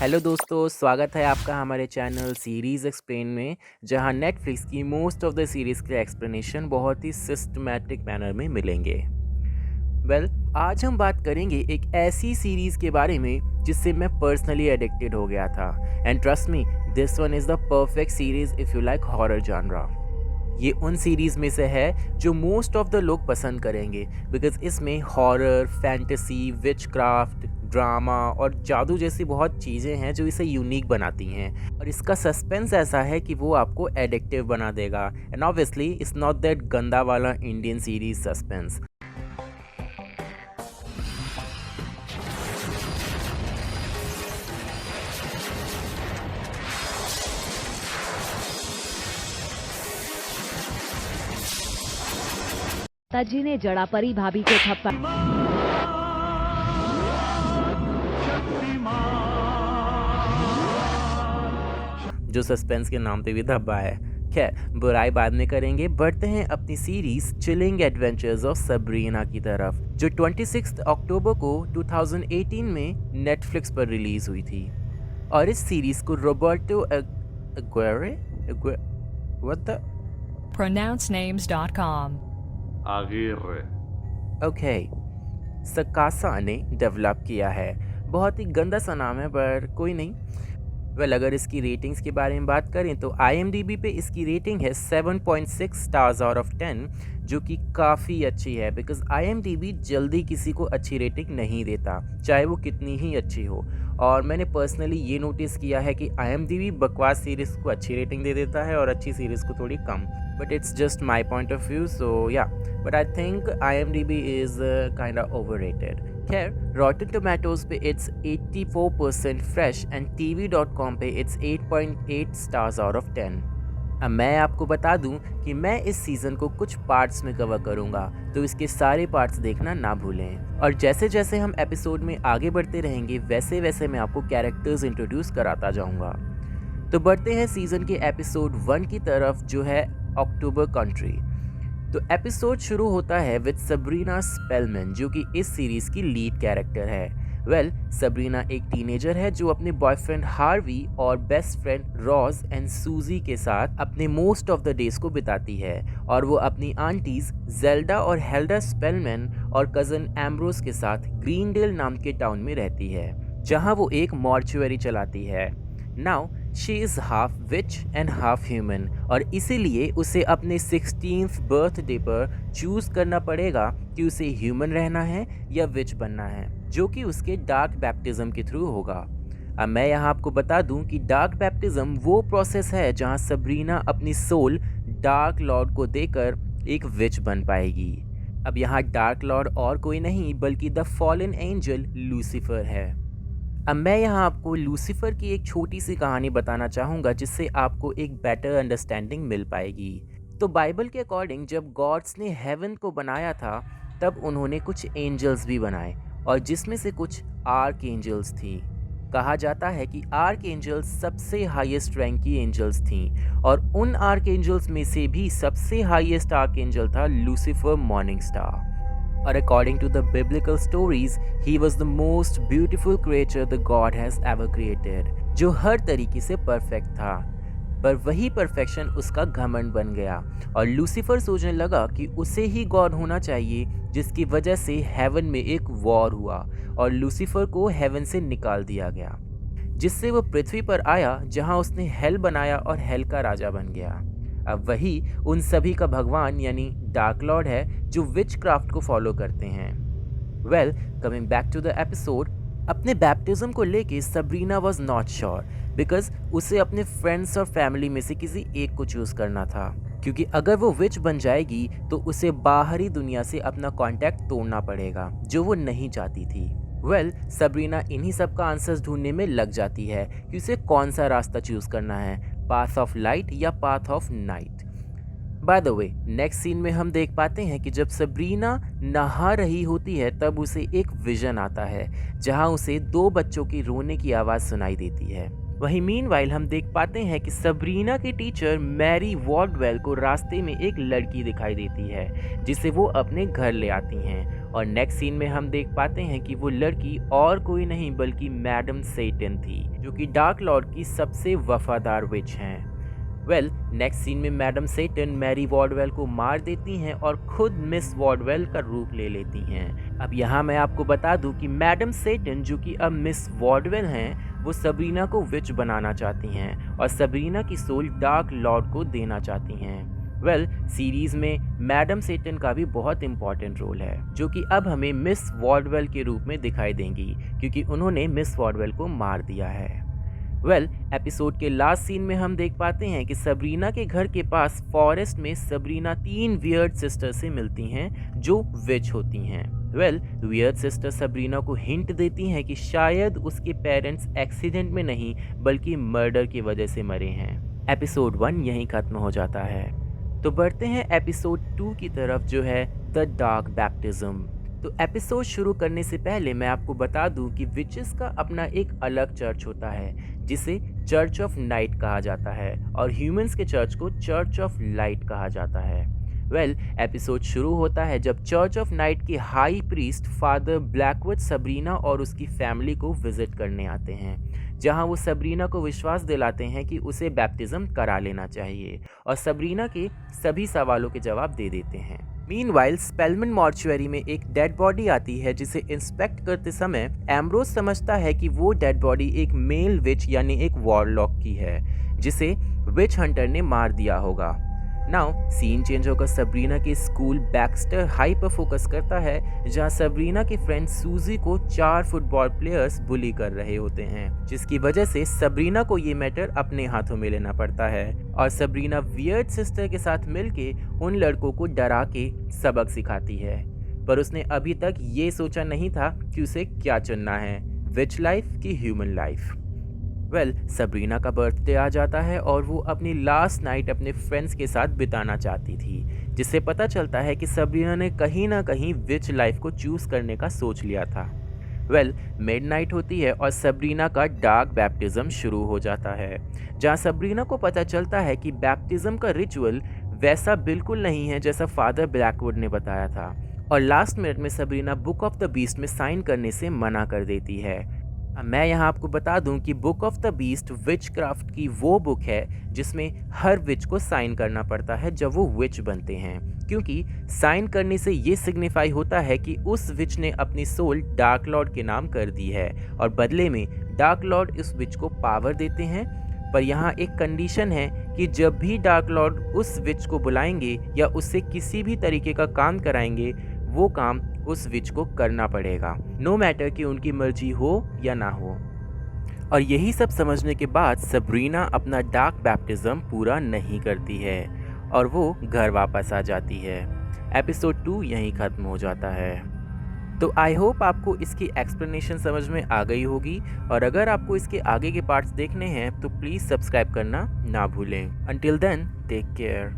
Hello दोस्तों, स्वागत है आपका हमारे चैनल सीरीज़ एक्सप्लेन में, जहां नेटफ्लिक्स की मोस्ट ऑफ द सीरीज़ के एक्सप्लेनेशन बहुत ही सिस्टमैटिक मैनर में मिलेंगे। आज हम बात करेंगे एक ऐसी सीरीज़ के बारे में जिससे मैं पर्सनली एडिक्टेड हो गया था। And trust me, this one is the perfect series if you like horror genre. ये उन सीरीज़ में से है जो मोस्ट ऑफ द लोग पसंद करेंगे, बिकॉज इसमें हॉरर, फैंटेसी, विचक्राफ्ट, ड्रामा और जादू जैसी बहुत चीज़ें हैं जो इसे यूनिक बनाती हैं, और इसका सस्पेंस ऐसा है कि वो आपको एडिक्टिव बना देगा। And obviously it's not that गंदा वाला इंडियन सीरीज सस्पेंस। ताजी ने जड़ा परी भाभी के थप्पड़। जो सस्पेंस के नाम पे भी धब्बा है। खैर, बुराई बाद में करेंगे, बढ़ते हैं अपनी series chilling adventures of Sabrina की तरफ, जो 26 अक्टूबर को 2018 में नेटफ्लिक्स पर रिलीज हुई थी। और इस सीरीज को Roberto Aguirre what the pronouncenames.com Aguirre. Okay सकासा ने डेवलप किया है। बहुत ही गंदा सा नाम है, पर कोई नहीं। अगर इसकी रेटिंग्स के बारे में बात करें तो IMDb पे इसकी रेटिंग है 7.6 स्टार्स आउट ऑफ 10, जो कि काफ़ी अच्छी है, बिकॉज IMDb जल्दी किसी को अच्छी रेटिंग नहीं देता, चाहे वो कितनी ही अच्छी हो। और मैंने पर्सनली ये नोटिस किया है कि IMDb बकवास सीरीज़ को अच्छी रेटिंग दे देता है और अच्छी सीरीज़ को थोड़ी कम। But it's just my point of view, so yeah, but I think IMDb is kind of overrated. खैर, रॉटन टोमेटोज पे इट्स 84% फ्रेश एंड TV.com पे इट्स 8.8 स्टार्स आउट ऑफ 10। अब मैं आपको बता दूं कि मैं इस सीज़न को कुछ पार्ट्स में कवर करूंगा, तो इसके सारे पार्ट्स देखना ना भूलें। और जैसे जैसे हम एपिसोड में आगे बढ़ते रहेंगे, वैसे वैसे मैं आपको कैरेक्टर्स इंट्रोड्यूस कराता जाऊंगा। तो बढ़ते हैं सीज़न के एपिसोड 1 की तरफ, जो है अक्टूबर कंट्री। तो एपिसोड शुरू होता है विद सबरीना स्पेलमैन, जो कि इस सीरीज़ की लीड कैरेक्टर है। सबरीना एक टीनेजर है जो अपने बॉयफ्रेंड हार्वी और बेस्ट फ्रेंड रॉज एंड सूजी के साथ अपने मोस्ट ऑफ द डेज को बिताती है, और वो अपनी आंटीज जेल्डा और हेल्डा स्पेलमैन और कज़न एम्ब्रोस के साथ ग्रीनडेल नाम के टाउन में रहती है, जहां वो एक मॉर्चुअरी चलाती है। Now she is half which and half human, और इसीलिए उसे अपने 16th बर्थडे पर चूज़ करना पड़ेगा कि उसे ह्यूमन रहना है या विच बनना है, जो कि उसके डार्क बैप्टिज्म के थ्रू होगा। अब मैं यहाँ आपको बता दूँ कि डार्क बैप्टिज्म वो प्रोसेस है जहाँ सबरीना अपनी सोल डार्क लॉर्ड को देकर एक विच बन पाएगी। अब यहाँ डार्क लॉर्ड और कोई नहीं बल्कि द फॉलन एंजल लूसीफर है। अब मैं यहाँ आपको लूसीफर की एक छोटी सी कहानी बताना चाहूँगा, जिससे आपको एक बेटर अंडरस्टैंडिंग मिल पाएगी। तो बाइबल के अकॉर्डिंग जब गॉड्स ने हेवन को बनाया था, तब उन्होंने कुछ एंजल्स भी बनाए, और जिसमें से कुछ आर्क एंजल्स थी। कहा जाता है कि आर्क एंजल्स सबसे हाईएस्ट रैंक की एंजल्स थीं, और उन आर्क एंजल्स में से भी सबसे हाईएस्ट आर्क एंजल था लूसीफर मॉर्निंग स्टार। और according to the biblical stories, he was the most beautiful creature the God has ever created, जो हर तरीके से परफेक्ट था। पर वही परफेक्शन उसका घमंड बन गया, और लूसीफर सोचने लगा कि उसे ही गॉड होना चाहिए, जिसकी वजह से हेवन में एक वॉर हुआ और लूसीफर को हेवन से निकाल दिया गया, जिससे वो पृथ्वी पर आया, जहां उसने हेल बनाया और हेल का राजा बन गया। अब वही उन सभी का भगवान यानी डार्क लॉर्ड है, जो विच क्राफ्ट को फॉलो करते हैं। Coming back to the episode, अपने बैप्टिज्म को लेके Sabrina was not sure, because उसे अपने फ्रेंड्स और फैमिली में से किसी एक को चूज करना था, क्योंकि अगर वो विच बन जाएगी तो उसे बाहरी दुनिया से अपना कांटेक्ट तोड़ना पड़ेगा, जो वो नहीं चाहती थी। सबरीना इन्हीं सब का आंसर्स ढूंढने में लग जाती है कि उसे कौन सा रास्ता चूज करना है, पाथ ऑफ लाइट या path of night. By the way, next scene में हम देख पाते हैं कि जब सबरीना नहा रही होती है, तब उसे एक विजन आता है, जहां उसे 2 बच्चों की रोने की आवाज़ सुनाई देती है। वहीं मीनवाइल हम देख पाते हैं कि सबरीना की टीचर मैरी वॉर्डवेल को रास्ते में एक लड़की दिखाई देती है, जिसे वो अपने घर ले आती हैं, और नेक्स्ट सीन में हम देख पाते हैं कि वो लड़की और कोई नहीं बल्कि मैडम सेटन थी, जो कि डार्क लॉर्ड की सबसे वफादार विच हैं। नेक्स्ट सीन में मैडम सेटन मैरी वॉर्डवेल को मार देती हैं और खुद मिस वॉर्डवेल का रूप ले लेती हैं। अब यहाँ मैं आपको बता दूं कि मैडम सेटन, जो कि अब मिस वॉर्डवेल हैं, वो सबरीना को विच बनाना चाहती हैं और सबरीना की सोल डार्क लॉर्ड को देना चाहती हैं। सीरीज में मैडम सेटन का भी बहुत इंपॉर्टेंट रोल है, जो कि अब हमें मिस वॉर्डवेल के रूप में दिखाई देंगी, क्योंकि उन्होंने मिस वॉर्डवेल को मार दिया है। एपिसोड के लास्ट सीन में हम देख पाते हैं कि सबरीना के घर के पास फॉरेस्ट में सबरीना 3 वियर्ड सिस्टर से मिलती हैं, जो विच होती हैं। वियर्ड सिस्टर सबरीना को हिंट देती हैं कि शायद उसके पेरेंट्स एक्सीडेंट में नहीं बल्कि मर्डर की वजह से मरे हैं। एपिसोड 1 यहीं खत्म हो जाता है। तो बढ़ते हैं एपिसोड 2 की तरफ, जो है द डार्क बैप्टिज्म। तो एपिसोड शुरू करने से पहले मैं आपको बता दूं कि विचेस का अपना एक अलग चर्च होता है, जिसे चर्च ऑफ नाइट कहा जाता है, और ह्यूमंस के चर्च को चर्च ऑफ लाइट कहा जाता है। एपिसोड शुरू होता है जब चर्च ऑफ नाइट के high priest father Blackwood Sabrina और उसकी फैमिली को विजिट करने आते हैं, जहां वो सबरीना को विश्वास दिलाते हैं कि उसे बैप्टिज्म करा लेना चाहिए, और सबरीना के सभी सवालों के जवाब दे देते हैं। मीनवाइल स्पेलमन मॉर्चुअरी में एक डेड बॉडी आती है, जिसे इंस्पेक्ट करते समय एम्ब्रोज समझता है कि वो डेड बॉडी एक मेल विच यानी एक वॉरलॉक की है, जिसे विच हंटर ने मार दिया होगा। नाउ सीन चेंज होकर सबरीना के स्कूल बैक्स्टर हाई पर फोकस करता है, जहां सबरीना के फ्रेंड सूजी को 4 फुटबॉल प्लेयर्स बुली कर रहे होते हैं, जिसकी वजह से सबरीना को ये मैटर अपने हाथों में लेना पड़ता है, और सबरीना वियर्ड सिस्टर के साथ मिलके उन लड़कों को डरा के सबक सिखाती है। पर उसने अभी तक ये सोचा नहीं था कि उसे क्या चुनना है, विच लाइफ की ह्यूमन लाइफ। सबरीना का बर्थडे आ जाता है और वो अपनी लास्ट नाइट अपने फ्रेंड्स के साथ बिताना चाहती थी, जिससे पता चलता है कि सबरीना ने कहीं ना कहीं विच लाइफ को चूज करने का सोच लिया था। मिडनाइट होती है और सबरीना का डार्क बैप्टिज्म शुरू हो जाता है, जहां सबरीना को पता चलता है कि बैप्टिज्म का रिचुअल वैसा बिल्कुल नहीं है जैसा फादर ब्लैकवुड ने बताया था, और लास्ट मिनट में Sabrina book of the beast में साइन करने से मना कर देती है। मैं यहाँ आपको बता दूं कि book of the beast witchcraft की वो बुक है जिसमें हर विच को साइन करना पड़ता है जब वो विच बनते हैं, क्योंकि साइन करने से ये सिग्निफाई होता है कि उस विच ने अपनी सोल डार्क लॉर्ड के नाम कर दी है, और बदले में डार्क लॉर्ड इस विच को पावर देते हैं। पर यहाँ एक कंडीशन है कि जब भी डार्क लॉर्ड उस विच को बुलाएंगे या उससे किसी भी तरीके का काम कराएंगे, वो काम उस विच को करना पड़ेगा, नो मैटर कि उनकी मर्जी हो या ना हो। और यही सब समझने के बाद सबरीना अपना डार्क बैप्टिज्म पूरा नहीं करती है और वो घर वापस आ जाती है। एपिसोड 2 यहीं खत्म हो जाता है। तो आई होप आपको इसकी एक्सप्लेनेशन समझ में आ गई होगी, और अगर आपको इसके आगे के पार्ट्स देखने हैं तो प्लीज़ सब्सक्राइब करना ना भूलें। Until then take care.